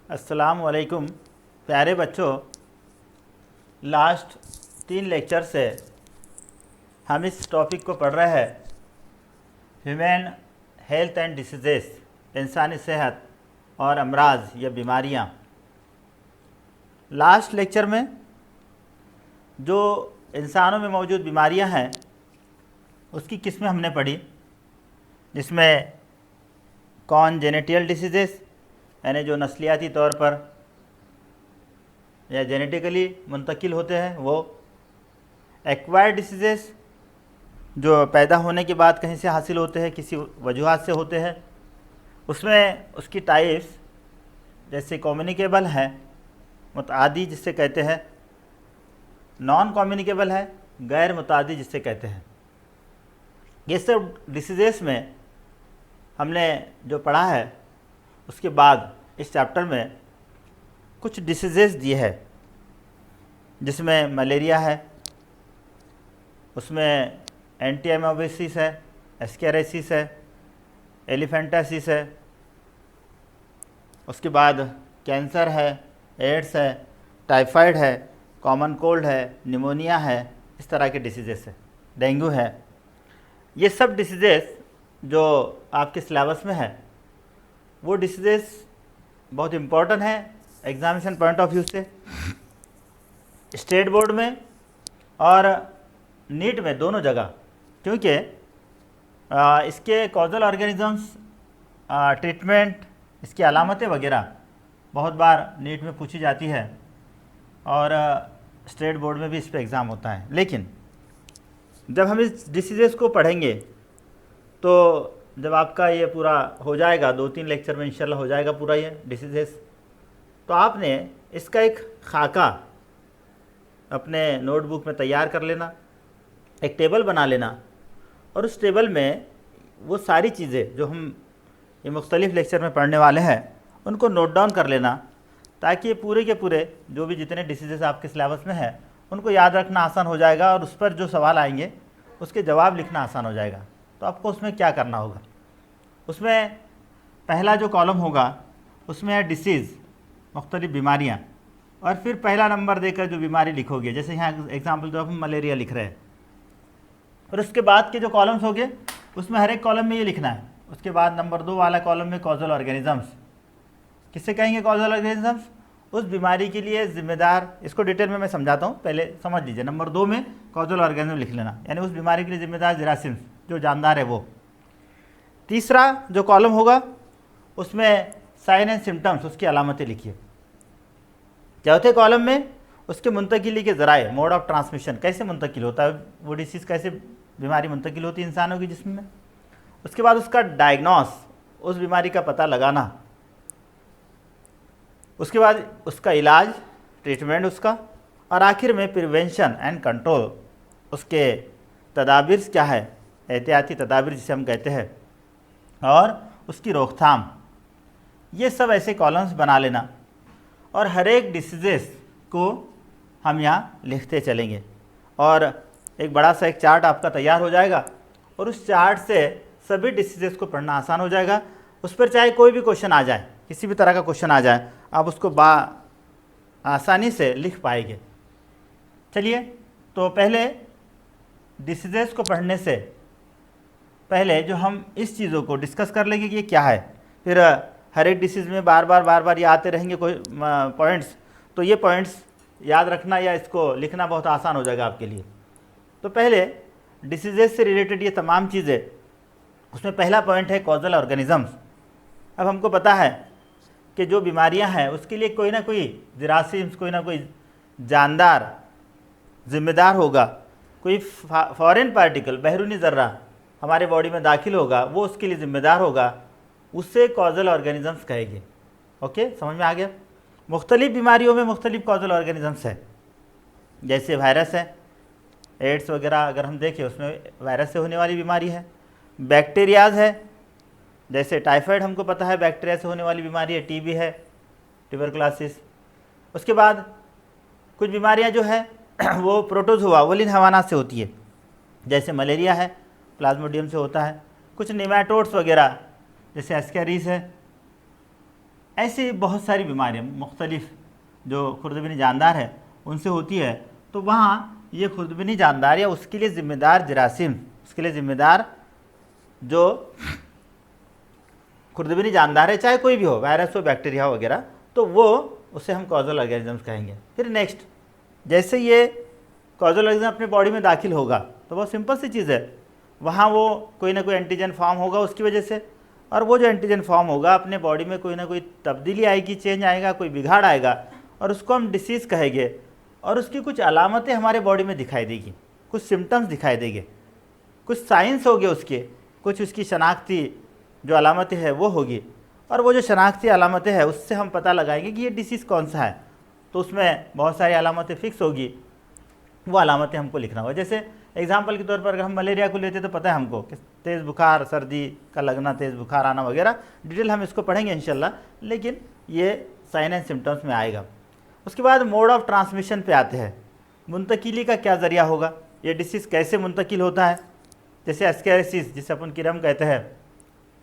अस्सलाम वालेकुम प्यारे बच्चों। लास्ट 3 लेक्चर से हम इस टॉपिक को पढ़ रहे हैं, ह्यूमन हेल्थ एंड डिसीजेस, इंसानी सेहत और अमराज या बीमारियां। लास्ट लेक्चर में जो इंसानों में मौजूद बीमारियां हैं उसकी किस्में हमने पढ़ी, जिसमें कॉन्जेनिटल डिसीजेस यानी जो नस्लियाती तौर पर या जेनेटिकली मुंतकिल होते हैं वो, एक्वायर्ड डिसीजेस जो पैदा होने के बाद कहीं से हासिल होते हैं, किसी वजूहात से होते हैं, उसमें उसकी टाइप्स जैसे कम्युनिकेबल है, मुतादी जिससे कहते हैं, नॉन कम्युनिकेबल है, गैर मुतादी जिससे कहते हैं। ये सब डिसीजेस में हमने जो पढ़ा है उसके बाद इस चैप्टर में कुछ डिसीजेस दिए हैं, जिसमें मलेरिया है, उसमें एंटीएमोबिसिस है, एस्केरेसिस है, एलिफेंटासिस है, उसके बाद कैंसर है, एड्स है, टाइफाइड है, कॉमन कोल्ड है, निमोनिया है, इस तरह के डिसीजेस है, डेंगू है। ये सब डिसीजेस जो आपके सिलेबस में है वो डिसीजेस बहुत इम्पोर्टेंट है एग्जामिनेशन पॉइंट ऑफ व्यू से, स्टेट बोर्ड में और नीट में, दोनों जगह, क्योंकि इसके कॉजल ऑर्गेनिजम्स, ट्रीटमेंट, इसकी अलामतें वगैरह बहुत बार नीट में पूछी जाती है और स्टेट बोर्ड में भी इस पर एग्ज़ाम होता है। लेकिन जब हम इस डिसीजेस को पढ़ेंगे तो जब आपका ये पूरा हो जाएगा, 2-3 लेक्चर में इंशाल्लाह हो जाएगा पूरा ये डिसीजेस, तो आपने इसका एक खाका अपने नोटबुक में तैयार कर लेना, एक टेबल बना लेना और उस टेबल में वो सारी चीज़ें जो हम ये मुख्तलिफ़ लेक्चर में पढ़ने वाले हैं उनको नोट डाउन कर लेना, ताकि ये पूरे के पूरे जो भी जितने डिसीजेस आपके सिलेबस में है उनको याद रखना आसान हो जाएगा और उस पर जो सवाल आएंगे उसके जवाब लिखना आसान हो जाएगा। तो आपको उसमें क्या करना होगा, उसमें पहला जो कॉलम होगा उसमें है डिसीज़, मुख्तलिफ़ बीमारियाँ, और फिर पहला नंबर देकर जो बीमारी लिखोगे, जैसे यहाँ एग्जाम्पल जो हम मलेरिया लिख रहे हैं, और उसके बाद के जो कॉलम्स होंगे उसमें हर एक कॉलम में ये लिखना है। उसके बाद नंबर 2 वाला कॉलम में कॉजल ऑर्गेनिजम्स, किससे कहेंगे कॉजल ऑर्गेनिजम्स, उस बीमारी के लिए जिम्मेदार, इसको डिटेल में मैं समझाता हूँ, पहले समझ लीजिए। नंबर 2 में कॉजल ऑर्गेनिज्म लिख लेना, यानी उस बीमारी के लिए जिम्मेदार जरासीम्स, जो जानदार है वो। तीसरा जो कॉलम होगा उसमें साइन एंड सिम्टम्स, उसकी अलामतें लिखिए। चौथे कॉलम में उसके मुंतकिली के ज़राए, मोड ऑफ ट्रांसमिशन, कैसे मुंतकिल होता है वो डिसीज़, कैसे बीमारी मुंतकिल होती है इंसानों के जिस्म में। उसके बाद उसका डायग्नोस, उस बीमारी का पता लगाना। उसके बाद उसका इलाज, ट्रीटमेंट उसका, और आखिर में प्रिवेंशन एंड कंट्रोल, उसके तदाबीर क्या है, एहतियाती तदाबीर जिसे हम कहते हैं, और उसकी रोकथाम। ये सब ऐसे कॉलम्स बना लेना और हर एक डिसीजेस को हम यहाँ लिखते चलेंगे और एक बड़ा सा एक चार्ट आपका तैयार हो जाएगा और उस चार्ट से सभी डिसीजेस को पढ़ना आसान हो जाएगा। उस पर चाहे कोई भी क्वेश्चन आ जाए, किसी भी तरह का क्वेश्चन आ जाए, आप उसको आसानी से लिख पाएंगे। चलिए, तो पहले डिसीजेस को पढ़ने से पहले जो हम इस चीज़ों को डिस्कस कर लेंगे कि ये क्या है, फिर हर एक डिसीज़ में बार बार ये आते रहेंगे कोई पॉइंट्स, तो ये पॉइंट्स याद रखना या इसको लिखना बहुत आसान हो जाएगा आपके लिए। तो पहले डिसीजेस से रिलेटेड ये तमाम चीज़ें, उसमें पहला पॉइंट है कॉजल ऑर्गेनिजम्स। अब हमको पता है कि जो बीमारियां हैं उसके लिए कोई ना कोई जरासीम्स, कोई ना कोई जानदार जिम्मेदार होगा, कोई फॉरेन पार्टिकल, बैरूनी ज़र्रा हमारे बॉडी में दाखिल होगा, वो उसके लिए ज़िम्मेदार होगा, उससे कॉजल ऑर्गेनिजम्स कहेंगे। ओके, समझ में आ गया। मुख्तलिफ़ बीमारियों में मुख्तलिफ़ कॉजल ऑर्गेनिजम्स है, जैसे वायरस है, एड्स वगैरह अगर हम देखें उसमें वायरस से होने वाली बीमारी है। बैक्टीरियाज है, जैसे टाइफाइड हमको पता है बैक्टीरिया से होने वाली बीमारी है, टीबी है, ट्यूबरकुलोसिस। उसके बाद कुछ बीमारियां जो है वो प्रोटोजोआ, वोलिन हैवानात से होती है, जैसे मलेरिया है, प्लाज्मोडियम से होता है। कुछ निमेटोड्स वगैरह जैसे एस्केरिस है, ऐसी बहुत सारी बीमारियाँ मुख्तलिफ जो खुर्दबीनी जानदार है उनसे होती है। तो वहाँ ये खुर्दबीनी जानदार या उसके लिए ज़िम्मेदार जरासीम, उसके लिए ज़िम्मेदार जो खुर्दबीनी जानदार है, चाहे कोई भी हो, वायरस हो, बैक्टीरिया हो वगैरह, तो वो उसे हम कॉजल ऑर्गेनिजम्स कहेंगे। फिर नेक्स्ट, जैसे ये कॉजल ऑर्गेनिज्म अपने बॉडी में दाखिल होगा तो बहुत सिंपल सी चीज़ है, वहाँ वो कोई ना कोई एंटीजन फॉर्म होगा उसकी वजह से, और वो जो एंटीजन फॉर्म होगा अपने बॉडी में कोई ना कोई तब्दीली आएगी, चेंज आएगा, कोई बिगाड़ आएगा, और उसको हम डिसीज़ कहेंगे। और उसकी कुछ अलामतें हमारे बॉडी में दिखाई देगी, कुछ सिम्टम्स दिखाई देंगे, कुछ साइंस होंगे उसके, कुछ उसकी शनाख्ती जो अलामतें हैं वो होगी, और वो जो शनाख्ती अलामतें हैं उससे हम पता लगाएंगे कि ये डिसीज़ कौन सा है। तो उसमें बहुत सारी अलामतें फ़िक्स होगी, वो अलामतें हमको लिखना होगा। जैसे एग्जांपल के तौर पर अगर हम मलेरिया को लेते तो पता है हमको कि तेज़ बुखार, सर्दी का लगना, तेज़ बुखार आना वगैरह, डिटेल हम इसको पढ़ेंगे इंशाल्लाह, लेकिन ये साइन एंड सिम्टम्स में आएगा। उसके बाद मोड ऑफ ट्रांसमिशन पे आते हैं, मुंतकिली का क्या ज़रिया होगा, ये डिसीज़ कैसे मुंतकिल होता है। जैसे एस्केरिसिस जिसे अपन किरम कहते हैं,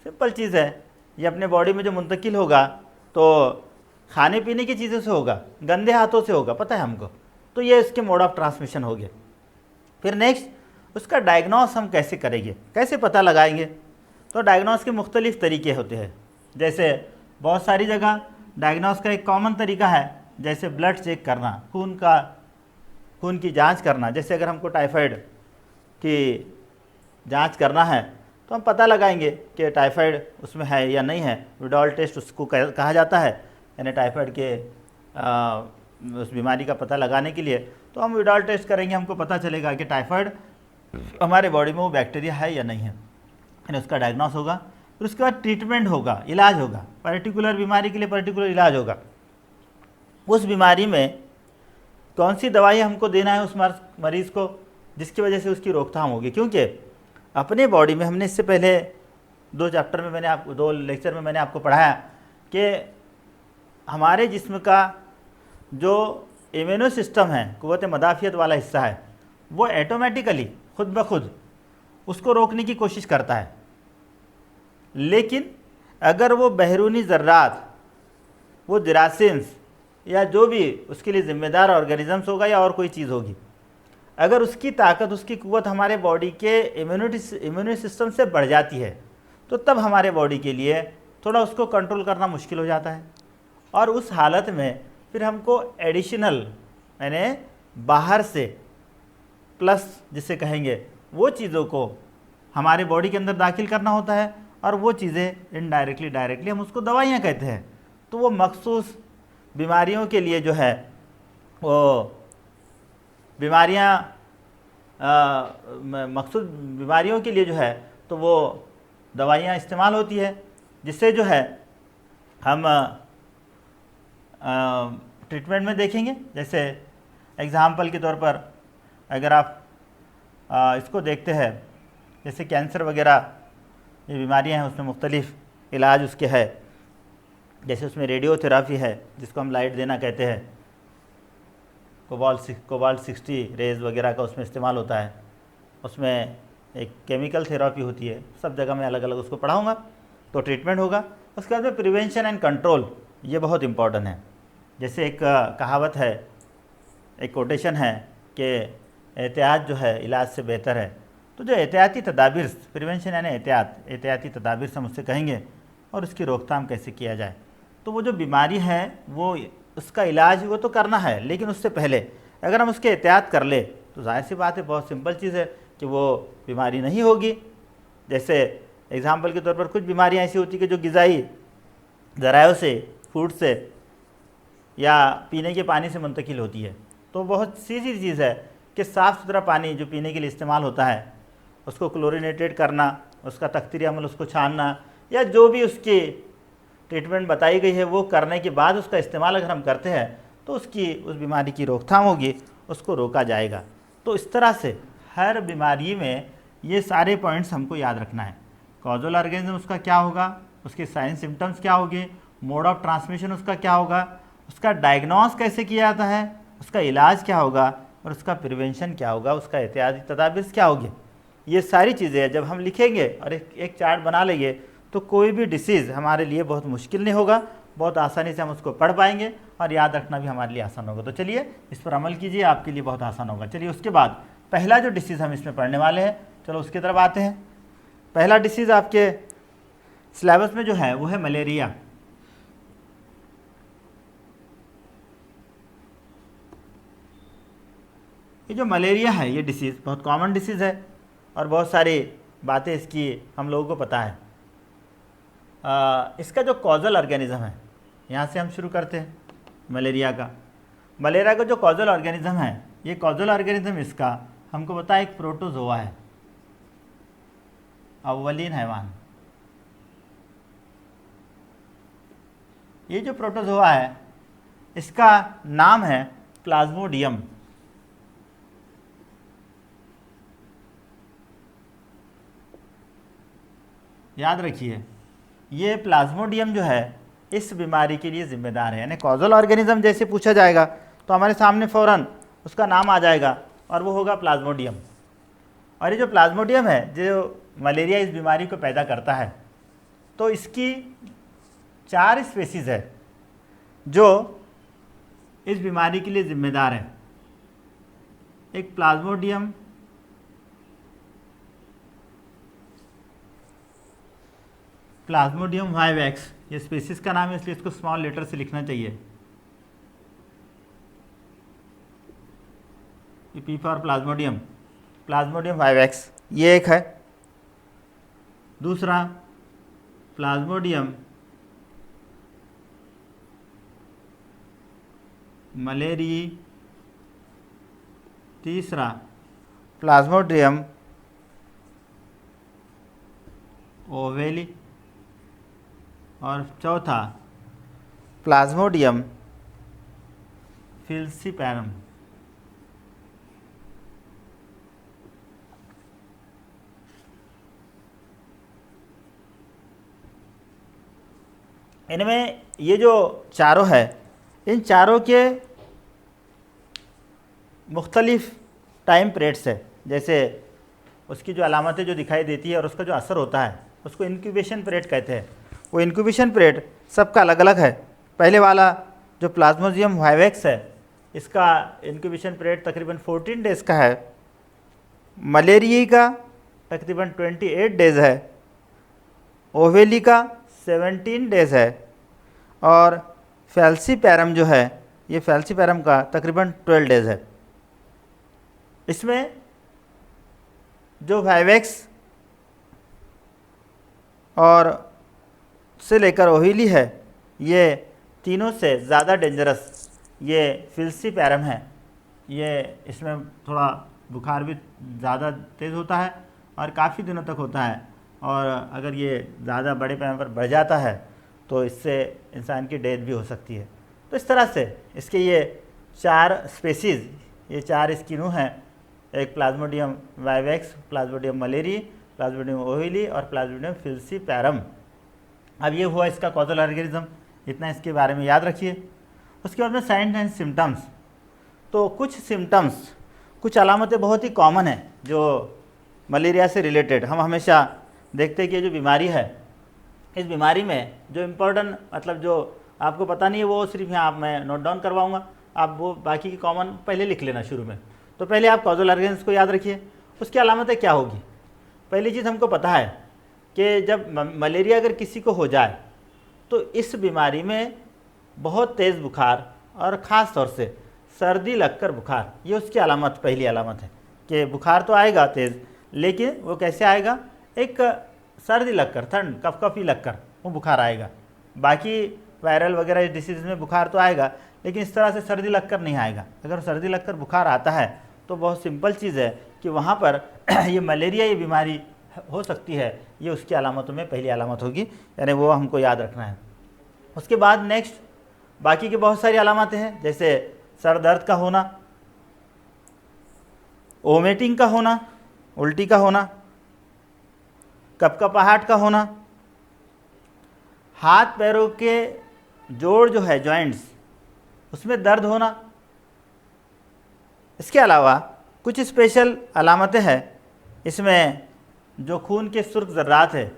सिंपल चीज़ है, ये अपने बॉडी में जो मुंतकिल होगा तो खाने पीने की चीज़ों से होगा, गंदे हाथों से होगा, पता है हमको। तो ये इसके मोड ऑफ ट्रांसमिशन हो गए। फिर नेक्स्ट, उसका डायग्नोस हम कैसे करेंगे, कैसे पता लगाएंगे। तो डायग्नोस के मुख्तलिफ़ तरीके होते हैं। जैसे बहुत सारी जगह डायग्नोस का एक कॉमन तरीका है, जैसे ब्लड चेक करना, खून की जांच करना। जैसे अगर हमको टाइफाइड की जांच करना है तो हम पता लगाएंगे कि टाइफाइड उसमें है या नहीं है। विडॉल टेस्ट उसको कहा जाता है, यानी टाइफाइड के उस बीमारी का पता लगाने के लिए। तो हम विडॉल टेस्ट करेंगे, हमको पता चलेगा कि टाइफाइड हमारे बॉडी में वो बैक्टीरिया है या नहीं है, यानी उसका डायग्नोस होगा। फिर उसके बाद ट्रीटमेंट होगा, इलाज होगा, पर्टिकुलर बीमारी के लिए पर्टिकुलर इलाज होगा। उस बीमारी में कौन सी दवाई हमको देना है उस मरीज़ को, जिसकी वजह से उसकी रोकथाम होगी। क्योंकि अपने बॉडी में, हमने इससे पहले 2 लेक्चर में मैंने आपको पढ़ाया कि हमारे जिस्म का जो इम्यूनो सिस्टम है, क़ुव्वत मदाफ़ियत वाला हिस्सा है, वो ऑटोमेटिकली खुद ब खुद उसको रोकने की कोशिश करता है। लेकिन अगर वो बैरूनी ज़र्रात, वो जरासीम्स या जो भी उसके लिए ज़िम्मेदार ऑर्गेनिजम्स होगा या और कोई चीज़ होगी, अगर उसकी ताकत, उसकी क़ुव्वत हमारे बॉडी के इम्यूनिटी सिस्टम से बढ़ जाती है, तो तब हमारे बॉडी के लिए थोड़ा उसको कंट्रोल करना मुश्किल हो जाता है। और उस हालत में फिर हमको एडिशनल, यानी बाहर से प्लस जिसे कहेंगे, वो चीज़ों को हमारे बॉडी के अंदर दाखिल करना होता है, और वो चीज़ें इनडायरेक्टली डायरेक्टली हम उसको दवाइयाँ कहते हैं। तो वो मखसूस बीमारियों के लिए जो है वो मखसूस बीमारियों के लिए जो है तो वो दवाइयाँ इस्तेमाल होती है, जिससे जो है हम ट्रीटमेंट में देखेंगे। जैसे एग्ज़ाम्पल के तौर पर अगर आप इसको देखते हैं, जैसे कैंसर वगैरह ये बीमारियां हैं, उसमें मुख्तलिफ़ इलाज उसके है। जैसे उसमें रेडियोथेरापी है, जिसको हम लाइट देना कहते हैं, कोबाल्ट 60 रेज़ वगैरह का उसमें इस्तेमाल होता है। उसमें एक केमिकल थेरापी होती है, सब जगह मैं अलग अलग उसको पढ़ाऊँगा। तो ट्रीटमेंट होगा। उसके बाद में प्रिवेंशन एंड कंट्रोल, ये बहुत इम्पॉर्टेंट है। जैसे एक कहावत है, एक कोटेशन है कि एहतियात जो है इलाज से बेहतर है। तो जो एहतियाती तदाबीर, प्रिवेंशन यानी एहतियाती तदाबीर से हम उससे कहेंगे, और उसकी रोकथाम कैसे किया जाए। तो वो जो बीमारी है वो उसका इलाज वो तो करना है, लेकिन उससे पहले अगर हम उसके एहतियात कर ले तो जाहिर सी बात है, बहुत सिंपल चीज़ है कि वो बीमारी नहीं होगी। जैसे एग्ज़ाम्पल के तौर पर कुछ बीमारियाँ ऐसी होती कि जो ग़िज़ाई ज़रायों से, फूड से या पीने के पानी से मुंतकिल होती है। तो बहुत सीधी चीज़ है कि साफ़ सुथरा पानी जो पीने के लिए इस्तेमाल होता है उसको क्लोरीनेटेड करना, उसका तख्तीरी अमल, उसको छानना, या जो भी उसकी ट्रीटमेंट बताई गई है वो करने के बाद उसका इस्तेमाल अगर हम करते हैं तो उस बीमारी की रोकथाम होगी, उसको रोका जाएगा। तो इस तरह से हर बीमारी में ये सारे पॉइंट्स हमको याद रखना है। कॉजल ऑर्गेनिज्म उसका क्या होगा, उसके साइन सिम्टम्स क्या होंगे, मोड ऑफ ट्रांसमिशन उसका क्या होगा, उसका डायग्नोस कैसे किया जाता है, उसका इलाज क्या होगा, और उसका प्रिवेंशन क्या होगा, उसका एहतियाती तदाबीर क्या होगी। ये सारी चीज़ें जब हम लिखेंगे और एक चार्ट बना लेंगे तो कोई भी डिसीज़ हमारे लिए बहुत मुश्किल नहीं होगा, बहुत आसानी से हम उसको पढ़ पाएंगे और याद रखना भी हमारे लिए आसान होगा। तो चलिए इस पर अमल कीजिए, आपके लिए बहुत आसान होगा। चलिए उसके बाद पहला जो डिसीज़ हम इसमें पढ़ने वाले हैं, चलो उसकी तरफ आते हैं। पहला डिसीज़ आपके सिलेबस में जो है वो है मलेरिया। ये जो मलेरिया है ये डिसीज़ बहुत कॉमन डिसीज़ है और बहुत सारी बातें इसकी हम लोगों को पता है। इसका जो कॉजल ऑर्गेनिज्म है, यहाँ से हम शुरू करते हैं मलेरिया का। मलेरिया का जो कॉजल ऑर्गेनिज्म है, ये कॉजल ऑर्गेनिज्म इसका हमको पता है एक प्रोटोजोआ है, अव्वलीन हैवान। ये जो प्रोटोजोआ है इसका नाम है प्लाज्मोडियम। याद रखिए, ये प्लाज्मोडियम जो है इस बीमारी के लिए जिम्मेदार है। यानी कॉजल ऑर्गेनिज्म जैसे पूछा जाएगा तो हमारे सामने फ़ौरन उसका नाम आ जाएगा और वो होगा प्लाज्मोडियम। और ये जो प्लाज्मोडियम है जो मलेरिया इस बीमारी को पैदा करता है, तो इसकी 4 स्पेसीज़ है जो इस बीमारी के लिए ज़िम्मेदार है। एक प्लाज्मोडियम वाइवैक्स, ये स्पीसीज का नाम है इसलिए इसको स्मॉल लेटर से लिखना चाहिए। पी फॉर प्लाज्मोडियम वाइवैक्स, ये एक है। दूसरा प्लाज्मोडियम मलेरिई। तीसरा प्लाज्मोडियम ओवेली। और चौथा प्लाज्मोडियम फिल्सीपैरम। इनमें ये जो चारों है, इन चारों के मुख्तलिफ टाइम पीरियड्स है। जैसे उसकी जो अलामतें जो दिखाई देती है और उसका जो असर होता है उसको इंक्यूबेशन पीरियड कहते हैं। वो इंक्यूबेशन पीरियड सबका अलग अलग है। पहले वाला जो प्लाज्मोडियम वाइवैक्स है इसका इंक्यूबेशन पीरियड तकरीबन 14 डेज़ का है। मलेरिया का तकरीबन 28 डेज़ है। ओवेली का 17 डेज़ है। और फैल्सीपैरम जो है, ये फैल्सीपैरम का तकरीबन 12 डेज़ है। इसमें जो वाइवैक्स और से लेकर ओवेली है, ये तीनों से ज़्यादा डेंजरस ये फैल्सीपैरम है। ये इसमें थोड़ा बुखार भी ज़्यादा तेज़ होता है और काफ़ी दिनों तक होता है। और अगर ये ज़्यादा बड़े पैमाने पर बढ़ जाता है तो इससे इंसान की डेथ भी हो सकती है। तो इस तरह से इसके ये 4 स्पेसीज़, ये 4 इसकी नूह हैं। एक Plasmodium vivax, Plasmodium malariae, Plasmodium ovale और प्लाज्मोडियम फैल्सीपैरम। अब ये हुआ इसका कॉजल ऑर्गेनिज्म, इतना इसके बारे में याद रखिए। उसके बाद में साइंस एंड सिम्टम्स। तो कुछ सिम्टम्स, कुछ अलामतें बहुत ही कॉमन हैं जो मलेरिया से रिलेटेड हम हमेशा देखते हैं कि ये जो बीमारी है, इस बीमारी में जो इम्पोर्टेंट मतलब जो आपको पता नहीं है वो सिर्फ यहाँ आप मैं नोट डाउन करवाऊँगा, आप वो बाकी की कॉमन पहले लिख लेना शुरू में। तो पहले आप कॉजल ऑर्गेनिज्म को याद रखिए। उसकी अलामतें क्या होगी? पहली चीज़ हमको पता है कि जब मलेरिया अगर किसी को हो जाए तो इस बीमारी में बहुत तेज़ बुखार और ख़ास तौर से सर्दी लगकर बुखार, ये उसकी अलामत, पहली अलामत है कि बुखार तो आएगा तेज़, लेकिन वो कैसे आएगा? एक सर्दी लगकर, ठंड कफकफी लगकर वो बुखार आएगा। बाकी वायरल वगैरह डिसीज़ में बुखार तो आएगा, लेकिन इस तरह से सर्दी लगकर नहीं आएगा। अगर सर्दी लगकर बुखार आता है तो बहुत सिंपल चीज़ है कि वहाँ पर ये मलेरिया ये बीमारी हो सकती है। ये उसकी अलामतों में पहली अलामत होगी, यानी वो हमको याद रखना है। उसके बाद नेक्स्ट बाकी की बहुत सारी अलामतें हैं, जैसे सर दर्द का होना, वोमिटिंग का होना, उल्टी का होना, कपकपाहट का होना, हाथ पैरों के जोड़ जो है जॉइंट्स उसमें दर्द होना। इसके अलावा कुछ स्पेशल अलामतें हैं, इसमें जो खून के सुर्ख ज़र्रात है,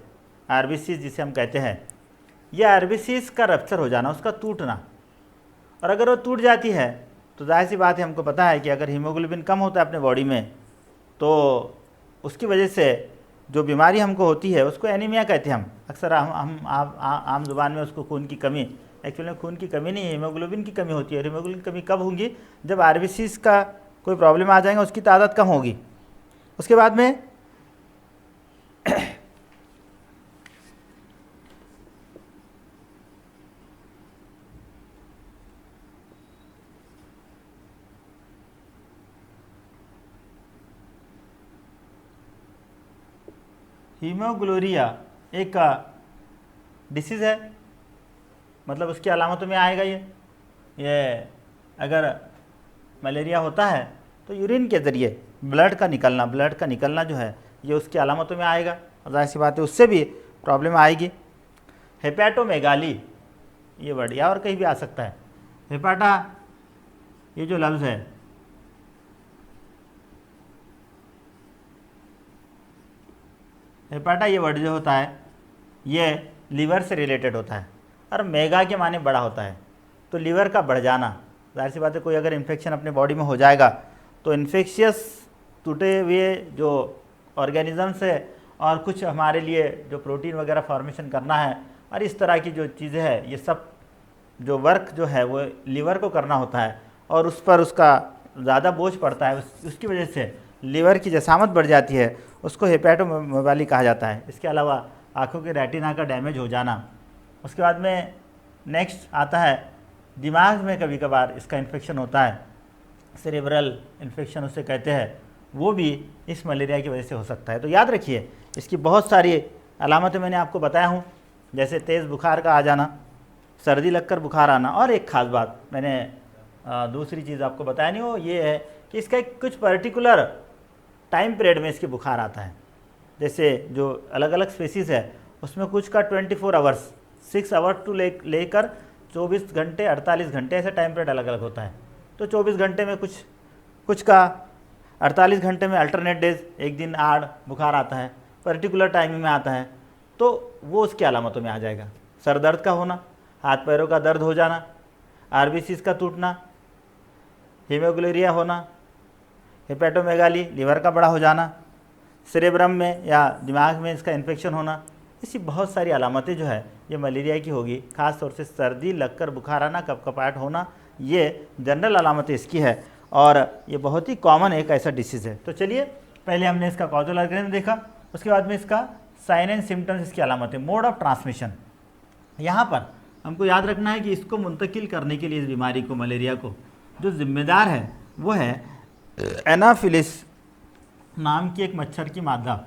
आरबीसी जिसे हम कहते हैं, ये आरबीसीज का रप्चर हो जाना, उसका टूटना। और अगर वो टूट जाती है तो जाहिर सी बात है, हमको पता है कि अगर हीमोग्लोबिन कम होता है अपने बॉडी में तो उसकी वजह से जो बीमारी हमको होती है उसको एनीमिया कहते हैं हम अक्सर। हम आम जुबान में उसको खून की कमी, एक्चुअली खून की कमी नहीं है, हीमोग्लोबिन की कमी होती है। हीमोग्लोबिन की कमी कब होगी? जब आरबीसीज का कोई प्रॉब्लम आ जाएगा, उसकी तादाद कम होगी। उसके बाद में हीमोग्लोरिया एक डिसीज़ है, मतलब उसकी अलामतों में आएगा ये अगर मलेरिया होता है तो यूरिन के ज़रिए ब्लड का निकलना जो है ये उसकी अलामतों में आएगा। और जाहिर सी बात है उससे भी प्रॉब्लम आएगी। हेपेटोमेगाली ये वर्ड या और कहीं भी आ सकता है। हेपाटा ये जो लफ्ज़ है, हेपाटा ये वर्ड जो होता है ये लीवर से रिलेटेड होता है। और मेगा के माने बड़ा होता है, तो लीवर का बढ़ जाना। जाहिर सी बात है कोई अगर इन्फेक्शन अपने बॉडी में हो जाएगा तो इन्फेक्शियस टूटे हुए जो ऑर्गेनिजम्स है और कुछ हमारे लिए जो प्रोटीन वगैरह फॉर्मेशन करना है और इस तरह की जो चीज़ें हैं, ये सब जो वर्क जो है वो लीवर को करना होता है और उस पर उसका ज़्यादा बोझ पड़ता है। उसकी वजह से लीवर की जसामत बढ़ जाती है, उसको हेपेटोमेगाली कहा जाता है। इसके अलावा आँखों के रेटिना का डैमेज हो जाना। उसके बाद में नेक्स्ट आता है दिमाग में कभी कभार इसका इन्फेक्शन होता है, सेरेब्रल इन्फेक्शन उसे कहते हैं, वो भी इस मलेरिया की वजह से हो सकता है। तो याद रखिए इसकी बहुत सारी अलामतें मैंने आपको बताया हूँ, जैसे तेज़ बुखार का आ जाना, सर्दी लगकर बुखार आना। और एक ख़ास बात मैंने दूसरी चीज़ आपको बताया नहीं, वो ये है कि इसका एक कुछ पर्टिकुलर टाइम पीरियड में इसके बुखार आता है। जैसे जो अलग अलग स्पेसीज़ है उसमें कुछ का 24 आवर्स 6 आवर टू लेकर 24 घंटे 48 घंटे ऐसे टाइम पीरियड अलग अलग होता है। तो 24 घंटे में कुछ का 48 घंटे में अल्टरनेट डेज, एक दिन आड़ बुखार आता है, पर्टिकुलर टाइमिंग में आता है, तो वो उसकी अलामतों में आ जाएगा। सर दर्द का होना, हाथ पैरों का दर्द हो जाना, आरबीसीज का टूटना, हीमोग्लोरिया होना, हेपेटोमेगाली लीवर का बड़ा हो जाना, सेरेब्रम में या दिमाग में इसका इन्फेक्शन होना, ऐसी बहुत सारी अलामतें जो है ये मलेरिया की होगी। ख़ास तौर से सर्दी लगकर बुखार आना, कपकपाहट होना, ये जनरल अलामतें इसकी है और ये बहुत ही कॉमन एक ऐसा डिसीज़ है। तो चलिए पहले हमने इसका कॉजल ऑर्गेनिज्म देखा, उसके बाद में इसका साइन एंड सिम्टम्स, इसकी अलामतें, मोड ऑफ ट्रांसमिशन। यहाँ पर हमको याद रखना है कि इसको मुंतकिल करने के लिए, इस बीमारी को, मलेरिया को, जो जिम्मेदार है वो है एनाफिलिस नाम की एक मच्छर की मादा।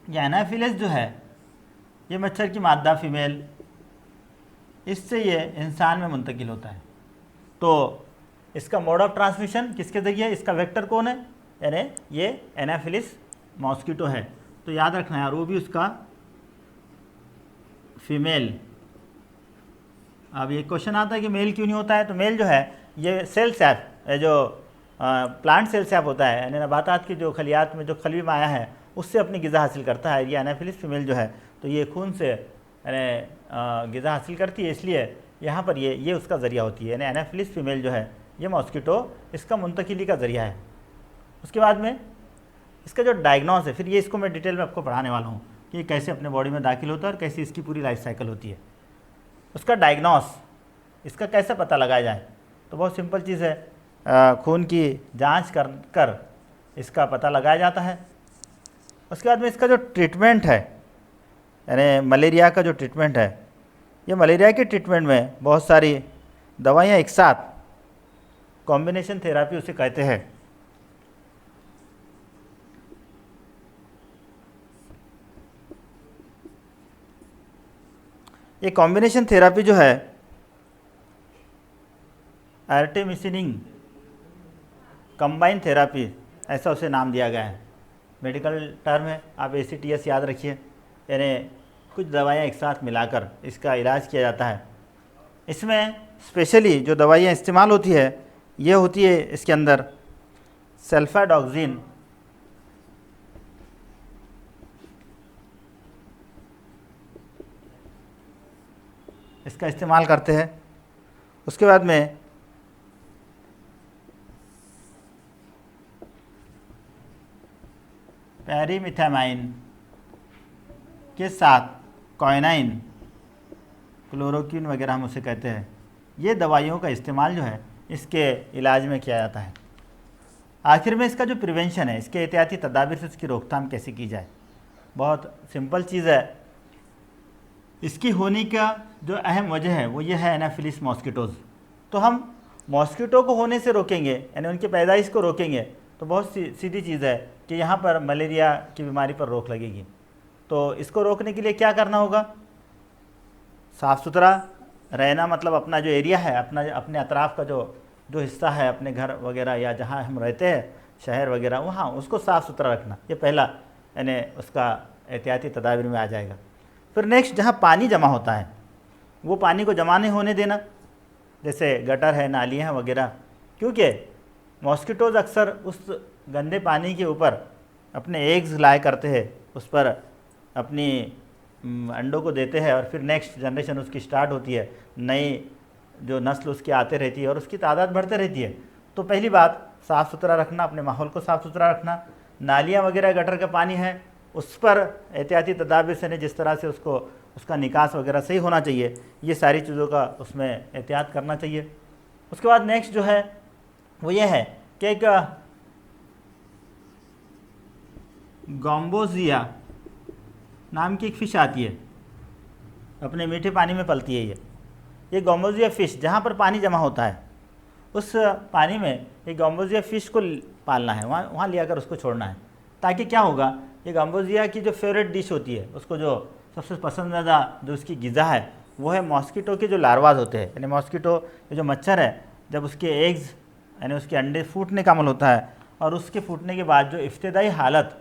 ये एनाफिलिस जो है ये मच्छर की मादा फीमेल, इससे ये इंसान में मुंतकिल होता है। तो इसका मोड ऑफ ट्रांसमिशन किसके ज़रिए, इसका वेक्टर कौन है, यानी ये एनाफिलिस मॉस्किटो है। तो याद रखना है, और वो भी उसका फीमेल। अब ये क्वेश्चन आता है कि मेल क्यों नहीं होता है, तो मेल जो है ये सेल सैप, जो प्लांट सेल सैप होता है, यानी नबातात की जो खलियात में जो खलवी माया है उससे अपनी ग़िज़ा हासिल करता है। ये एनाफिलिस फीमेल जो है तो ये खून से यानी ग़िज़ा हासिल करती है, इसलिए यहाँ पर ये उसका ज़रिया होती है। यानी एनाफिलिस फीमेल जो है ये मॉस्किटो इसका मुंतकिली का ज़रिया है। उसके बाद में इसका जो डायग्नोस है, फिर ये इसको मैं डिटेल में आपको पढ़ाने वाला हूँ कि कैसे अपने बॉडी में दाखिल होता है और कैसे इसकी पूरी लाइफ साइकिल होती है। उसका डायग्नोस, इसका कैसे पता लगाया जाए, तो बहुत सिंपल चीज़ है, खून की जांच कर इसका पता लगाया जाता है। उसके बाद में इसका जो ट्रीटमेंट है, यानी मलेरिया का जो ट्रीटमेंट है, ये मलेरिया के ट्रीटमेंट में बहुत सारी दवाइयाँ एक साथ, कॉम्बिनेशन थेरापी उसे कहते हैं। ये कॉम्बिनेशन थेरापी जो है आर्टेमिसिनिन कंबाइन थेरापी, ऐसा उसे नाम दिया गया है। मेडिकल टर्म है, आप ACTS याद रखिए, यानी कुछ दवाइयाँ एक साथ मिलाकर इसका इलाज किया जाता है। इसमें स्पेशली जो दवाइयाँ इस्तेमाल होती है ये होती है इसके अंदर सल्फाडॉक्सिन, इसका इस्तेमाल करते हैं। उसके बाद में पैरीमिथामाइन के साथ क्वाइनाइन, क्लोरोक्विन वगैरह हम उसे कहते हैं, ये दवाइयों का इस्तेमाल जो है इसके इलाज में किया जाता है। आखिर में इसका जो प्रिवेंशन है, इसके एहतियाती तदाबीर से इसकी रोकथाम कैसे की जाए, बहुत सिंपल चीज़ है। इसकी होने का जो अहम वजह है वो ये है एनाफिलिस मॉस्किटोज़। तो हम मॉस्किटो को होने से रोकेंगे, यानी उनकी पैदाइश को रोकेंगे, तो बहुत सीधी चीज़ है कि यहाँ पर मलेरिया की बीमारी पर रोक लगेगी। तो इसको रोकने के लिए क्या करना होगा, साफ़ सुथरा रहना, मतलब अपना जो एरिया है, अपने अतराफ़ का जो हिस्सा है, अपने घर वगैरह या जहाँ हम रहते हैं, शहर वगैरह, वहाँ उसको साफ़ सुथरा रखना, ये पहला यानी उसका एहतियाती तदाबीर में आ जाएगा। फिर नेक्स्ट, जहाँ पानी जमा होता है वो पानी को जमा नहीं होने देना, जैसे गटर है, नालियाँ हैं वगैरह, क्योंकि मॉस्किटोज़ अक्सर उस गंदे पानी के ऊपर अपने एग्स लाया करते हैं, उस पर अपनी अंडों को देते हैं, और फिर नेक्स्ट जनरेशन उसकी स्टार्ट होती है, नई जो नस्ल उसकी आते रहती है और उसकी तादाद बढ़ते रहती है। तो पहली बात, साफ़ सुथरा रखना, अपने माहौल को साफ़ सुथरा रखना। नालियाँ वगैरह, गटर का पानी है, उस पर एहतियाती तदाबीर से जिस तरह से उसका निकास वगैरह सही होना चाहिए, ये सारी चीज़ों का उसमें एहतियात करना चाहिए। उसके बाद नेक्स्ट जो है वो ये है कि एक गॉम्बोजिया नाम की एक फ़िश आती है, अपने मीठे पानी में पलती है ये गॉम्बोजिया फ़िश, जहाँ पर पानी जमा होता है उस पानी में ये गॉम्बोजिया फ़िश को पालना है, वहाँ ले आकर उसको छोड़ना है, ताकि क्या होगा, ये गॉम्बोजिया की जो फेवरेट डिश होती है, उसको जो सबसे पसंदीदा जो उसकी ग़िज़ा है वो है मॉस्किटो के जो लार्वाज होते हैं, यानी मॉस्किटो जो मच्छर है, जब उसके एग्स यानी उसके अंडे फूटने का अमल होता है, और उसके फूटने के बाद जो इब्तदाई हालत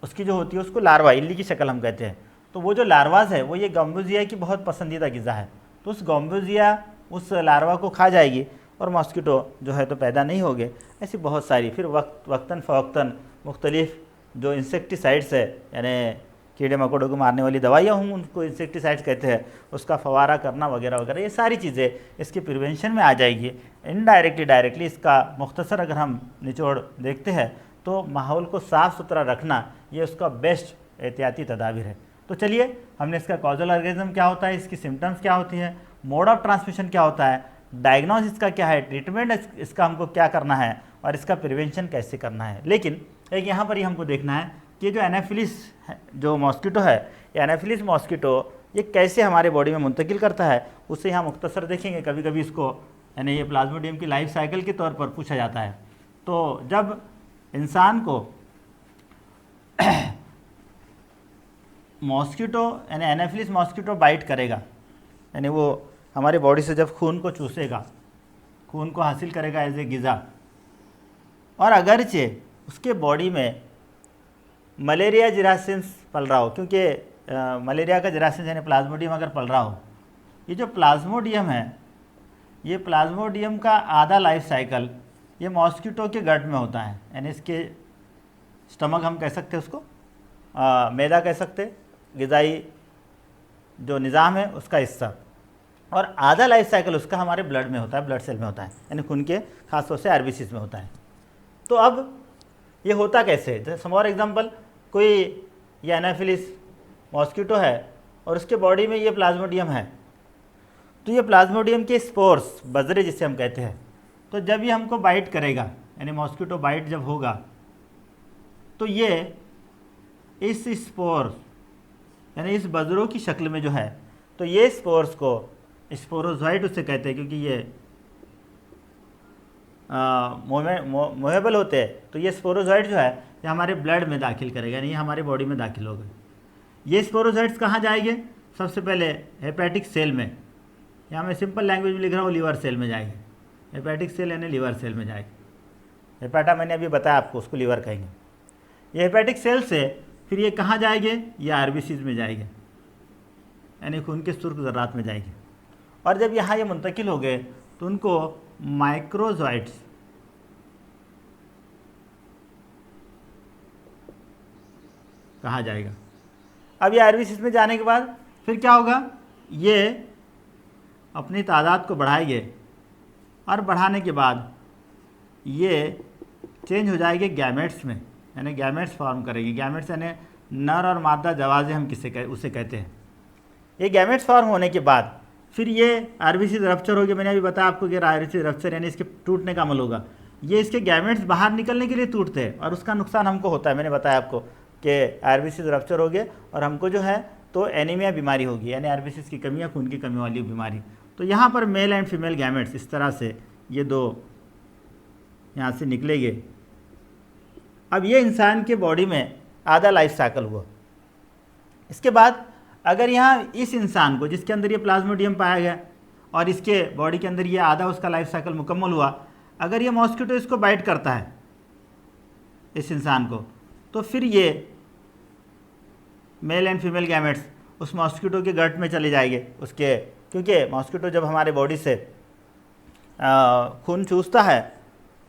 उसकी जो होती है उसको लार्वा, इल्ली की शक्ल हम कहते हैं। तो वो जो लार्वाज है वो ये गॉम्बोजिया की बहुत पसंदीदा ग़िज़ा है। तो उस गॉम्बोजिया उस लार्वा को खा जाएगी और मॉस्किटो जो है तो पैदा नहीं होंगे। ऐसी बहुत सारी, फिर वक्तन फ़वक्तन मुख्तलिफ़ जो इंसेक्टिसाइड्स है, यानी कीड़े मकोड़ों को मारने वाली दवाइयाँ हों, उनको इंसेक्टिसाइड्स कहते हैं, उसका फवारा करना वगैरह वगैरह, ये सारी चीज़ें इसके प्रिवेंशन में आ जाएगी। इनडायरेक्टली डायरेक्टली इसका मुख्तसर अगर हम निचोड़ देखते हैं तो माहौल को साफ़ सुथरा रखना ये उसका बेस्ट एहतियाती तदाबीर है। तो चलिए, हमने इसका कॉजल ऑर्गेनिज्म क्या होता है, इसकी सिम्टम्स क्या होती हैं, मोड ऑफ ट्रांसमिशन क्या होता है, डायग्नोसिस का क्या है, ट्रीटमेंट इसका हमको क्या करना है, और इसका प्रिवेंशन कैसे करना है। लेकिन एक यहाँ पर ही हमको देखना है कि जो एनाफिलिस जो मॉस्किटो है, ये एनाफिलिस मॉस्किटो ये कैसे हमारे बॉडी में मुंतकिल करता है, उससे यहाँ मुख्तसर देखेंगे। कभी कभी इसको यानी ये प्लाज्मोडियम की लाइफ साइकिल के तौर पर पूछा जाता है। तो जब इंसान को मॉस्किटो यानी एनाफिलिस मॉस्किटो बाइट करेगा, यानी वो हमारी बॉडी से जब खून को चूसेगा, खून को हासिल करेगा एज ए ग़िज़ा, और अगरचे उसके बॉडी में मलेरिया जरासीम्स पल रहा हो, क्योंकि मलेरिया का जरासीम यानी प्लाज्मोडियम अगर पल रहा हो, ये जो प्लाज्मोडियम है, ये प्लाज्मोडियम का आधा लाइफ साइकिल ये मॉस्किटो के गट में होता है, यानी इसके स्टमक हम कह सकते हैं, उसको मैदा कह सकते, ग़िज़ाई जो निज़ाम है उसका हिस्सा, और आधा लाइफ साइकिल उसका हमारे ब्लड में होता है, ब्लड सेल में होता है, यानी खून के खास तौर से आरबीसीज में होता है। तो अब ये होता कैसे, जैसे सम और एग्जाम्पल, कोई ये एनाफिलिस मॉस्किटो है और उसके बॉडी में ये प्लाज्मोडियम है, तो ये प्लाज्मोडियम के स्पोर्स, बजरे जिसे हम कहते हैं, तो जब ये हमको बाइट करेगा, यानी मॉस्किटो बाइट जब होगा, तो ये इस स्पोर्स यानी इस बजरों की शक्ल में जो है, तो ये स्पोर्स को स्पोरोजोइट उसे कहते हैं, क्योंकि ये मोहेबल होते हैं। तो ये स्पोरोजोइट जो है ये हमारे ब्लड में दाखिल करेगा, यानी ये हमारे बॉडी में दाखिल होगा। ये स्पोरोजोइट्स कहाँ जाएंगे, सबसे पहले हेपेटिक सेल में, यहाँ मैं सिंपल लैंग्वेज में लिख रहा हूँ, लीवर सेल में जाएंगे। हेपेटिक सेल यानी लीवर सेल में जाएगी। हेपाटा मैंने अभी बताया आपको, उसको लीवर कहेंगे। ये हेपेटिक सेल से फिर ये कहाँ जाएंगे, ये आरबीसीज में जाएंगे, यानी खून के सुर्ख ज़र्रात में जाएंगे। और जब यहाँ ये मुंतकिल हो गए तो उनको माइक्रोजोइट्स कहा जाएगा। अब ये आरबीसीज में जाने के बाद फिर क्या होगा, ये अपनी तादाद को बढ़ाएंगे और बढ़ाने के बाद ये चेंज हो जाएंगे गैमेट्स में, यानी गैमेट्स फॉर्म करेंगे। गैमेट्स यानी नर और मादा जवाज़े हम उसे कहते हैं। ये गैमेट्स फॉर्म होने के बाद फिर ये आरबीसी रप्चर हो गया। मैंने अभी बताया आपको कि आरबीसी रप्चर यानी इसके टूटने का अमल होगा। ये इसके गैमेट्स बाहर निकलने के लिए टूटते हैं और उसका नुकसान हमको होता है। मैंने बताया आपको कि आरबीसी रप्चर हो गए और हमको जो है तो एनीमिया बीमारी होगी, यानी आरबीसी की कमी या खून की कमी वाली बीमारी। तो यहाँ पर मेल एंड फीमेल गैमेट्स इस तरह से ये दो यहाँ से निकलेंगे। अब ये इंसान के बॉडी में आधा लाइफ साइकिल हुआ। इसके बाद अगर यहाँ इस इंसान को जिसके अंदर ये प्लाज्मोडियम पाया गया और इसके बॉडी के अंदर ये आधा उसका लाइफ साइकिल मुकम्मल हुआ, अगर ये मॉस्किटो इसको बाइट करता है इस इंसान को, तो फिर ये मेल एंड फीमेल गैमेट्स उस मॉस्किटो के गट में चले जाएंगे उसके, क्योंकि मॉस्किटो जब हमारे बॉडी से खून चूसता है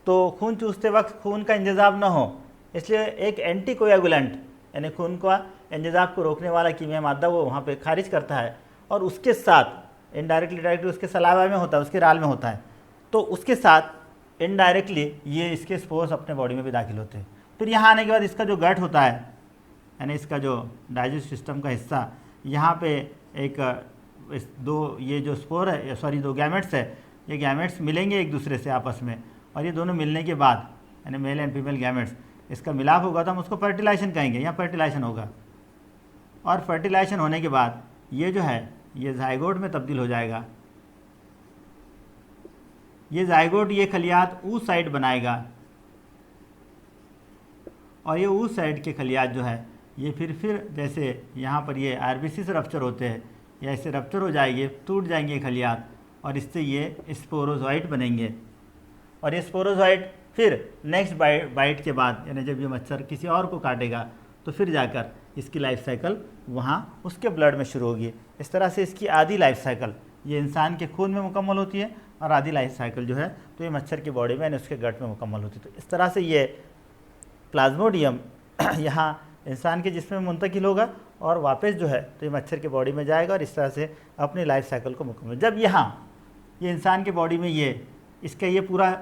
तो खून चूसते वक्त खून का इंतज़ाम ना हो, इसलिए एक एंटीकोएगुलेंट यानी खून का इंतज़ाम को रोकने वाला कीमिया मादा वो वहाँ पे खारिज करता है और उसके साथ इनडायरेक्टली डायरेक्टली उसके सलावा में होता है, उसके राल में होता है, तो उसके साथ इनडायरेक्टली ये इसके स्पोर्स अपने बॉडी में भी दाखिल होते हैं। फिर यहाँ आने के बाद इसका जो गट होता है यानी इसका जो डाइजेस्ट सिस्टम का हिस्सा, यहाँ पे ये जो स्पोर है सॉरी दो गैमेट्स है, ये गैमेट्स मिलेंगे एक दूसरे से आपस में और ये दोनों मिलने के बाद यानी मेल एंड फीमेल गैमेट्स इसका मिलाप होगा तो हम उसको फर्टिलाइजेशन कहेंगे। यहाँ फर्टिलाइजेशन होगा और फर्टिलाइजेशन होने के बाद ये जो है ये जाइगोट में तब्दील हो जाएगा। ये जाइगोट ये खलियात ऊ साइड बनाएगा और ये ऊ साइड के खलियात जो है ये फिर जैसे यहाँ पर ये आरबीसी से रप्चर होते हैं या इससे रप्चर हो जाएंगे, टूट जाएंगे खलियात और इससे ये स्पोरोजोइट बनेंगे और ये स्पोरोजोइट फिर नेक्स्ट बाइट के बाद यानी जब ये मच्छर किसी और को काटेगा तो फिर जाकर इसकी लाइफ साइकिल वहाँ उसके ब्लड में शुरू होगी। इस तरह से इसकी आधी लाइफ साइकिल ये इंसान के खून में मुकम्मल होती है और आधी लाइफ साइकिल जो है तो ये मच्छर की बॉडी में यानी उसके गट में मुकम्मल होती है। तो इस तरह से ये प्लाज्मोडियम यहाँ इंसान के जिस्म में मुंतकिल होगा और वापस जो है तो ये मच्छर के बॉडी में जाएगा और इस तरह से अपनी लाइफ साइकिल को मुकम्मल। जब यहाँ ये इंसान के बॉडी में ये इसका ये पूरा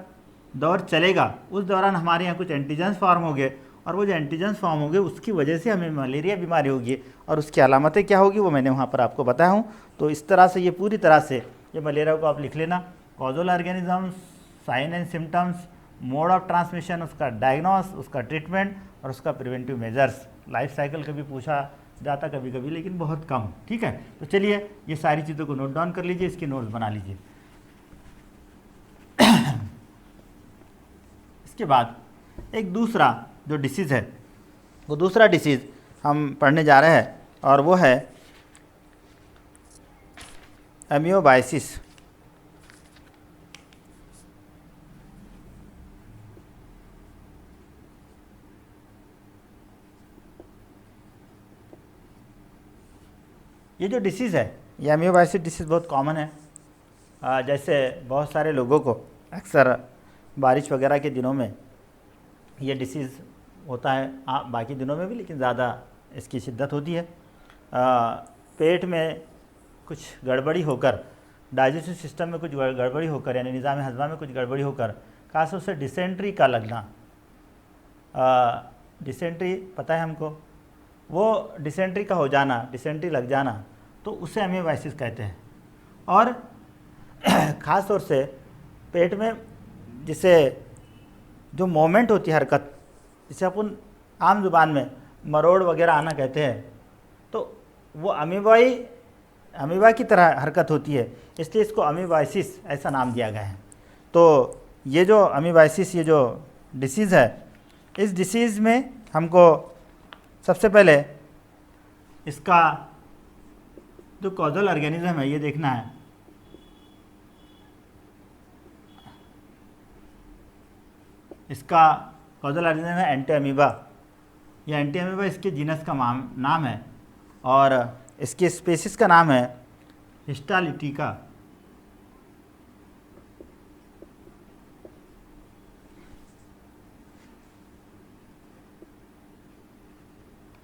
दौर चलेगा, उस दौरान हमारे यहाँ कुछ एंटीजेंस फॉर्म हो गए और वो जो एंटीजेंस फॉर्म हो गए उसकी वजह से हमें मलेरिया बीमारी होगी और उसकी अलामतें क्या होगी वो मैंने वहाँ पर आपको बताया हूँ। तो इस तरह से ये पूरी तरह से ये मलेरिया को आप लिख लेना, causal organism, sign and symptoms, mode of transmission, उसका डायग्नोस, उसका ट्रीटमेंट और उसका प्रिवेंटिव मेजर्स। लाइफ साइकिल कभी पूछा जाता कभी कभी लेकिन बहुत कम। ठीक है, तो चलिए ये सारी चीज़ों को नोट डाउन कर लीजिए, इसके नोट्स बना लीजिए। इसके बाद एक दूसरा जो डिसीज़ है वो दूसरा डिसीज़ हम पढ़ने जा रहे हैं और वो है एमियोबाइसिस। ये जो डिसीज़ है ये एमियोबाइसिस डिसीज़ बहुत कॉमन है। जैसे बहुत सारे लोगों को अक्सर बारिश वगैरह के दिनों में ये डिसीज़ होता है, बाकी दिनों में भी लेकिन ज़्यादा इसकी शिद्दत होती है। पेट में कुछ गड़बड़ी होकर, डाइजेस्टिव सिस्टम में कुछ गड़बड़ी होकर यानी निज़ाम हज़मा में कुछ गड़बड़ी होकर खासतौर से डिसेंट्री का लगना। डिसेंट्री पता है हमको, वो डिसेंट्री का हो जाना, डिसेंट्री लग जाना, तो उसे एमियोबाइसिस कहते हैं। और ख़ास तौर से पेट में जिसे जो मोमेंट होती है, हरकत, जिसे अपन आम ज़ुबान में मरोड़ वगैरह आना कहते हैं, तो वो अमीबा की तरह हरकत होती है, इसलिए इसको अमीबाइसिस ऐसा नाम दिया गया है। तो ये जो अमीबाइसिस ये जो डिसीज़ है, इस डिसीज़ में हमको सबसे पहले इसका जो कॉजल ऑर्गेनिज्म है ये देखना है। इसका कॉजल ऑर्गेनिज्म है एंटीअमीबा। यह एंटीअमीबा इसके जीनस का नाम है और इसके स्पीसीज का नाम है हिस्टालिटिका।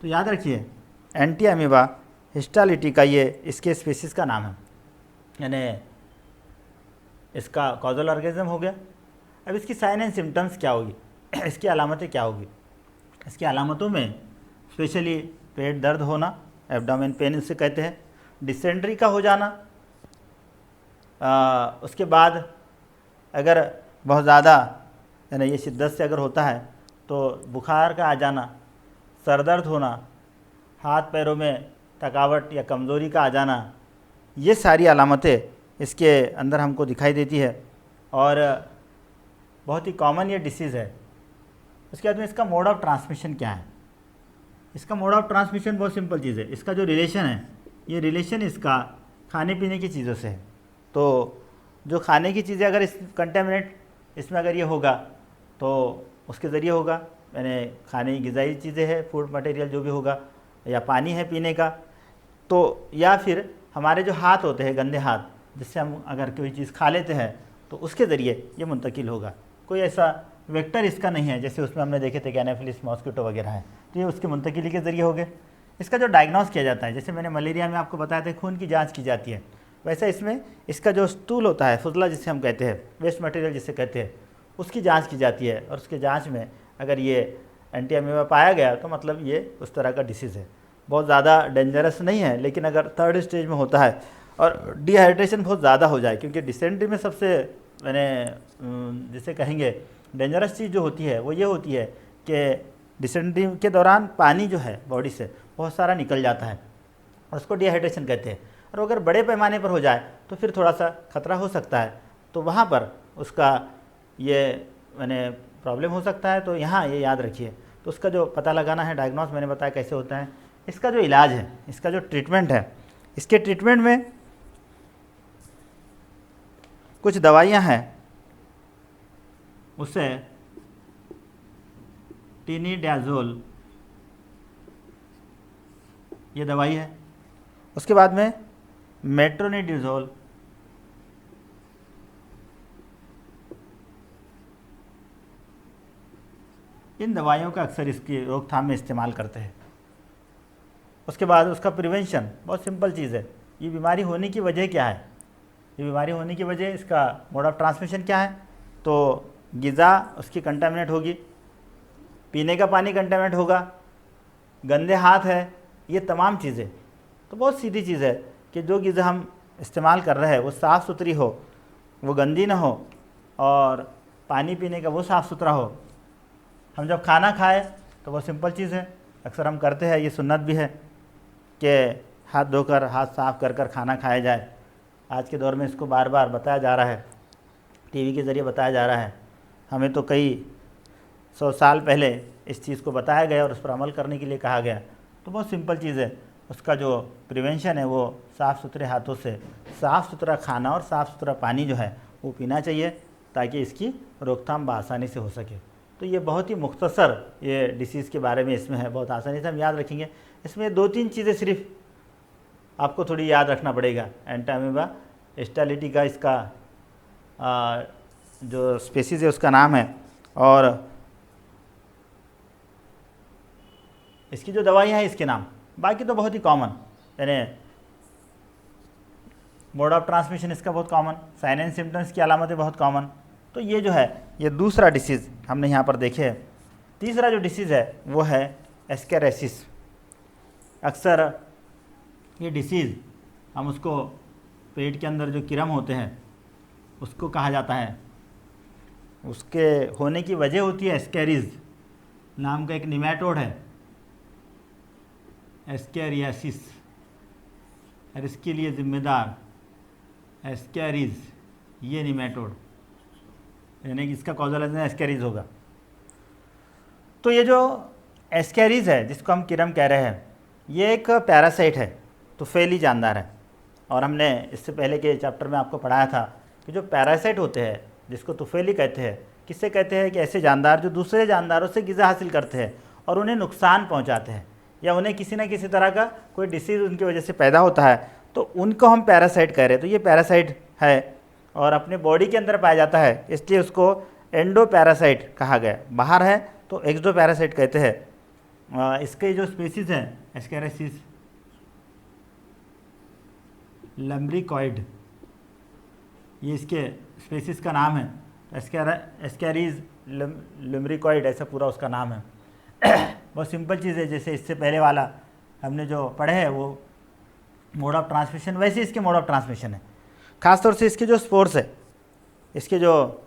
तो याद रखिए एंटीअमीबा हिस्टालिटी का ये इसके स्पीसीज़ का नाम है, यानी इसका कॉजल ऑर्गेनिज्म हो गया। अब इसकी साइन एंड सिम्टम्स क्या होगी, इसकी अलामतें क्या होगी? इसकी अलामतों में स्पेशली पेट दर्द होना, एब्डोमेन पेन इसे कहते हैं, डिसेंट्री का हो जाना, उसके बाद अगर बहुत ज़्यादा यानी ये शिद्दत से अगर होता है तो बुखार का आ जाना, सर दर्द होना, हाथ पैरों में थकावट या कमज़ोरी का आ जाना, ये सारी अलामतें इसके अंदर हमको दिखाई देती है और बहुत ही कॉमन ये डिसीज़ है। उसके बाद में इसका मोड ऑफ ट्रांसमिशन क्या है? इसका मोड ऑफ ट्रांसमिशन बहुत सिंपल चीज़ है। इसका जो रिलेशन है, ये रिलेशन इसका खाने पीने की चीज़ों से है। तो जो खाने की चीज़ें अगर इस कंटेमिनेट इसमें अगर ये होगा तो उसके ज़रिए होगा, यानी खाने की ग़िज़ाई चीज़ें हैं, फूड मटेरियल जो भी होगा, या पानी है पीने का, तो या फिर हमारे जो हाथ होते हैं, गंदे हाथ, जिससे हम अगर कोई चीज़ खा लेते हैं तो उसके ज़रिए ये मुंतकिल होगा। कोई ऐसा वेक्टर इसका नहीं है, जैसे उसमें हमने देखे थे कि एनाफिलिस मॉस्किटो वगैरह है, तो ये उसके मुंतकिली के ज़रिए हो गए। इसका जो डायग्नोस किया जाता है, जैसे मैंने मलेरिया में आपको बताया था खून की जाँच की जाती है, वैसे इसमें इसका जो स्टूल होता है, फुजला जिसे हम कहते हैं, वेस्ट मटेरियल जिसे कहते हैं, उसकी जांच की जाती है और उसके जांच में अगर ये एंटी अमीबा पाया गया तो मतलब ये उस तरह का डिसीज़ है। बहुत ज़्यादा डेंजरस नहीं है, लेकिन अगर थर्ड स्टेज में होता है और डिहाइड्रेशन बहुत ज़्यादा हो जाए, क्योंकि डिसेंट्री में सबसे मैंने जिसे कहेंगे डेंजरस चीज़ जो होती है वो ये होती है कि डिसेंट्री के दौरान पानी जो है बॉडी से बहुत सारा निकल जाता है और उसको डिहाइड्रेशन कहते हैं। और अगर बड़े पैमाने पर हो जाए तो फिर थोड़ा सा खतरा हो सकता है, तो वहाँ पर उसका ये मैंने प्रॉब्लम हो सकता है। तो यहाँ ये याद रखिए। तो उसका जो पता लगाना है, डायग्नोस मैंने बताया कैसे होता है। इसका जो इलाज है, इसका जो ट्रीटमेंट है, इसके ट्रीटमेंट में कुछ दवाइयाँ हैं, उससे टिनिडाज़ोल ये दवाई है। उसके बाद में मेट्रोनिडाज़ोल, इन दवाइयों का अक्सर इसकी रोकथाम में इस्तेमाल करते हैं। उसके बाद उसका प्रिवेंशन बहुत सिंपल चीज़ है। ये बीमारी होने की वजह क्या है? ये बीमारी होने की वजह, इसका मोड ऑफ ट्रांसमिशन क्या है? तो ग़िज़ा उसकी कंटामिनेट होगी, पीने का पानी कंटामिनेट होगा, गंदे हाथ है, ये तमाम चीज़ें। तो बहुत सीधी चीज़ है कि जो ग़िज़ा हम इस्तेमाल कर रहे हैं वो साफ़ सुथरी हो, वो गंदी ना हो, और पानी पीने का वो साफ़ सुथरा हो। हम जब खाना खाए तो वो सिंपल चीज़ है, अक्सर हम करते हैं, ये सुन्नत भी है कि हाथ धोकर, हाथ साफ़ कर कर खाना खाया जाए। आज के दौर में इसको बार बार बताया जा रहा है, टीवी के ज़रिए बताया जा रहा है। हमें तो कई 100 साल पहले इस चीज़ को बताया गया और उस पर अमल करने के लिए कहा गया। तो बहुत सिंपल चीज़ है। उसका जो प्रिवेंशन है वो साफ़ सुथरे हाथों से साफ़ सुथरा खाना और साफ़ सुथरा पानी जो है वो पीना चाहिए, ताकि इसकी रोकथाम बआसानी से हो सके। तो ये बहुत ही मुख्तसर ये डिसीज़ के बारे में इसमें है, बहुत आसानी से हम याद रखेंगे। इसमें 2-3 चीज़ें सिर्फ आपको थोड़ी याद रखना पड़ेगा। एंटी अमीबा हिस्टालिटी का इसका जो स्पेसीज़ है उसका नाम है, और इसकी जो दवाइयाँ हैं इसके नाम। बाकी तो बहुत ही कॉमन, यानी मोड ऑफ ट्रांसमिशन इसका बहुत कॉमन, साइन एंड सिम्टम्स की अलामतें बहुत कॉमन। तो ये जो है ये दूसरा डिसीज़ हमने यहाँ पर देखे है। तीसरा जो डिसीज़ है वो है एस्केरेसिस। अक्सर ये डिसीज़ हम उसको पेट के अंदर जो कीड़े होते हैं उसको कहा जाता है, उसके होने की वजह होती है एस्केरिस नाम का एक निमेटोड है, एस्केरियासिस, और इसके लिए ज़िम्मेदार एस्केरिस ये निमेटोड, यानी कि इसका कॉजल एस्केरिस होगा। तो ये जो एस्केरिस है जिसको हम किरम कह रहे हैं, ये एक पैरासाइट है, तुफैली जानदार है। और हमने इससे पहले के चैप्टर में आपको पढ़ाया था कि जो पैरासाइट होते हैं जिसको तुफैली कहते हैं, किससे कहते हैं कि ऐसे जानदार जो दूसरे जानदारों से ग़िज़ा हासिल करते हैं और उन्हें नुकसान पहुंचाते हैं, या उन्हें किसी न किसी तरह का कोई डिसीज़ उनकी वजह से पैदा होता है, तो उनको हम पैरासाइट कह रहे हैं। तो ये पैरासाइट है और अपने बॉडी के अंदर पाया जाता है, इसलिए उसको एंडो पैरासाइट कहा गया। बाहर है तो एक्सडो पैरासाइट कहते हैं। इसके जो स्पीसीज़ हैं एस्केरेसिस, लम्ब्रिकॉइड, ये इसके स्पेसिस का नाम है। एस्कैरीज लम्ब्रिकॉइड ऐसा पूरा उसका नाम है। बहुत सिंपल चीज़ है, जैसे इससे पहले वाला हमने जो पढ़े है वो मोड ऑफ ट्रांसमिशन, वैसे इसके मोड ऑफ ट्रांसमिशन है। ख़ासतौर से इसके जो स्पोर्स है, इसके जो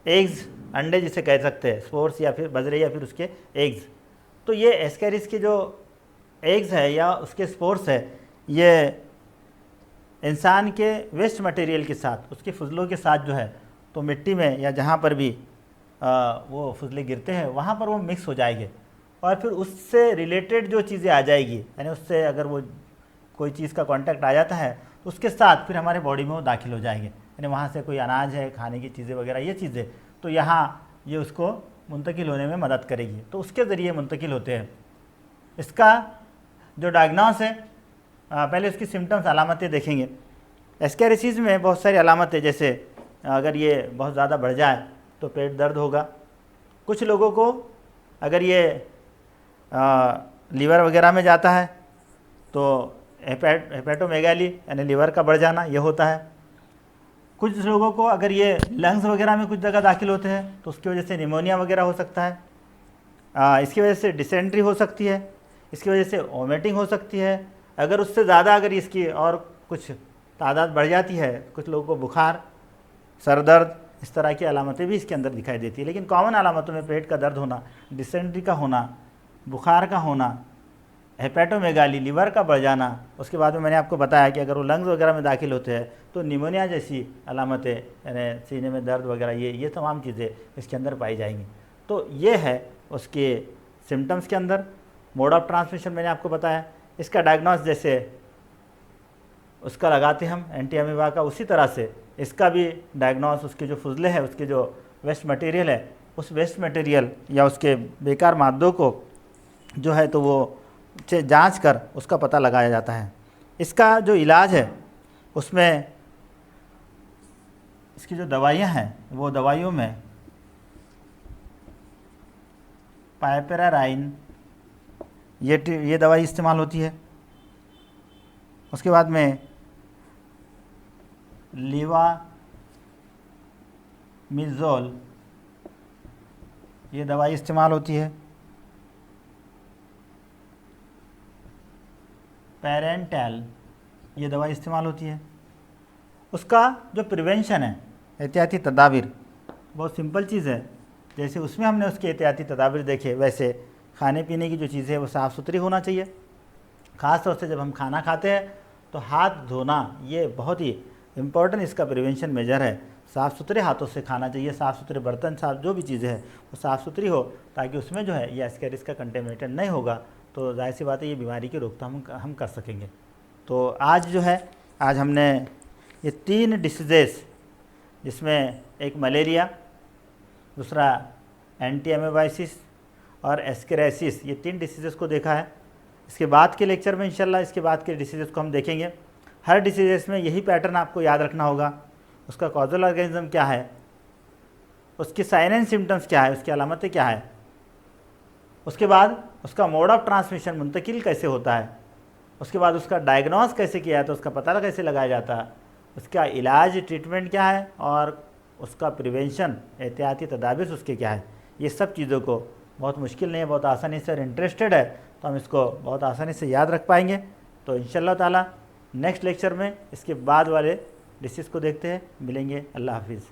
एग्स, अंडे जिसे कह सकते हैं, स्पोर्स या फिर बजरे या फिर उसके एग्स, तो ये एस्कैरिस के जो एग्स है या उसके स्पोर्स है, ये इंसान के वेस्ट मटेरियल के साथ, उसके फजलों के साथ जो है तो मिट्टी में या जहाँ पर भी वो फजले गिरते हैं वहाँ पर वो मिक्स हो जाएंगे और फिर उससे रिलेटेड जो चीज़ें आ जाएगी, यानी उससे अगर वो कोई चीज़ का कांटेक्ट आ जाता है तो उसके साथ फिर हमारे बॉडी में वो दाखिल हो जाएंगे। यानी वहाँ से कोई अनाज है, खाने की चीज़ें वगैरह, ये चीज़ें तो यहाँ ये उसको मुंतकिल होने में मदद करेगी, तो उसके ज़रिए मुंतकिल होते हैं। इसका जो डायग्नोस है, पहले उसकी सिम्टम्स, अलामतें देखेंगे। एस्कैरिसीस में बहुत सारी अलामतें, जैसे अगर ये बहुत ज़्यादा बढ़ जाए तो पेट दर्द होगा। कुछ लोगों को अगर ये लीवर वगैरह में जाता है तो हेपेटोमेगाली यानी लीवर का बढ़ जाना ये होता है। कुछ लोगों को अगर ये लंग्स वगैरह में कुछ जगह दाखिल होते हैं तो उसकी वजह से निमोनिया वगैरह हो सकता है। इसकी वजह से डिसेंट्री हो सकती है, इसकी वजह से वोमिटिंग हो सकती है। अगर उससे ज़्यादा अगर इसकी और कुछ तादाद बढ़ जाती है, कुछ लोगों को बुखार, सर दर्द, इस तरह की अलामतें भी इसके अंदर दिखाई देती है। लेकिन कॉमन अलामतों में पेट का दर्द होना, डिसेंट्री का होना, बुखार का होना, हेपेटोमेगाली, लीवर का बढ़ जाना, उसके बाद में मैंने आपको बताया कि अगर वो लंग्स वगैरह में दाखिल होते हैं तो निमोनिया जैसी अलामतें, यानी सीने में दर्द वगैरह, ये तमाम चीज़ें इसके अंदर पाई जाएंगी। तो ये है उसके सिम्टम्स के अंदर। मोड ऑफ ट्रांसमिशन मैंने आपको बताया। इसका डायग्नोस जैसे उसका लगाते हम एंटी अमीबा का, उसी तरह से इसका भी डायग्नोस, उसके जो फजले हैं, उसके जो वेस्ट मटेरियल है, उस वेस्ट मटेरियल या उसके बेकार मादों को जो है तो वो जांच कर उसका पता लगाया जाता है। इसका जो इलाज है उसमें इसकी जो दवाइयाँ हैं वो दवाइयों में पाइपेराराइन ये दवाई इस्तेमाल होती है। उसके बाद में लीवामिज़ोल ये दवाई इस्तेमाल होती है। पेरेंटल ये दवाई इस्तेमाल होती है। उसका जो प्रिवेंशन है, एहतियाती तदाबीर, बहुत सिंपल चीज़ है। जैसे उसमें हमने उसके एहतियाती तदाबीर देखे, वैसे खाने पीने की जो चीज़ें हैं वो साफ़ सुथरी होना चाहिए। ख़ास तौर से जब हम खाना खाते हैं तो हाथ धोना ये बहुत ही इम्पोर्टेंट इसका प्रिवेंशन मेजर है। साफ़ सुथरे हाथों से खाना चाहिए, साफ़ सुथरे बर्तन, साफ जो भी चीज़ें हैं वो साफ़ सुथरी हो, ताकि उसमें जो है ये एस्कैरिस का कंटेमिनेटेड नहीं होगा, तो जाहिर सी बात है ये बीमारी की रोकथाम हम कर सकेंगे। तो आज जो है, आज हमने ये 3 डिसीजेस, जिसमें एक मलेरिया, दूसरा एंटी एमेबाइसिस और एस्केरेसिस, ये 3 डिसीजेस को देखा है। इसके बाद के लेक्चर में इंशाल्लाह इसके बाद के डिसीजेस को हम देखेंगे। हर डिसीजेस में यही पैटर्न आपको याद रखना होगा। उसका कॉजल ऑर्गेनिज्म क्या है, उसकी साइन एंड सिम्टम्स क्या है, उसकी अलामतें क्या है, उसके बाद उसका मोड ऑफ ट्रांसमिशन मुंतकिल कैसे होता है, उसके बाद उसका डायग्नोस कैसे किया जाता है, उसका पता कैसे लगाया जाता है, उसका इलाज, ट्रीटमेंट क्या है और उसका प्रिवेंशन, एहतियाती तदाबीर उसके क्या है। ये सब चीज़ों को बहुत मुश्किल नहीं है, बहुत आसानी से, अगर इंटरेस्टेड है तो हम इसको बहुत आसानी से याद रख पाएंगे। तो इंशाल्लाह ताला नेक्स्ट लेक्चर में इसके बाद वाले डिसीज़ को देखते हैं, मिलेंगे। अल्लाह हाफिज़।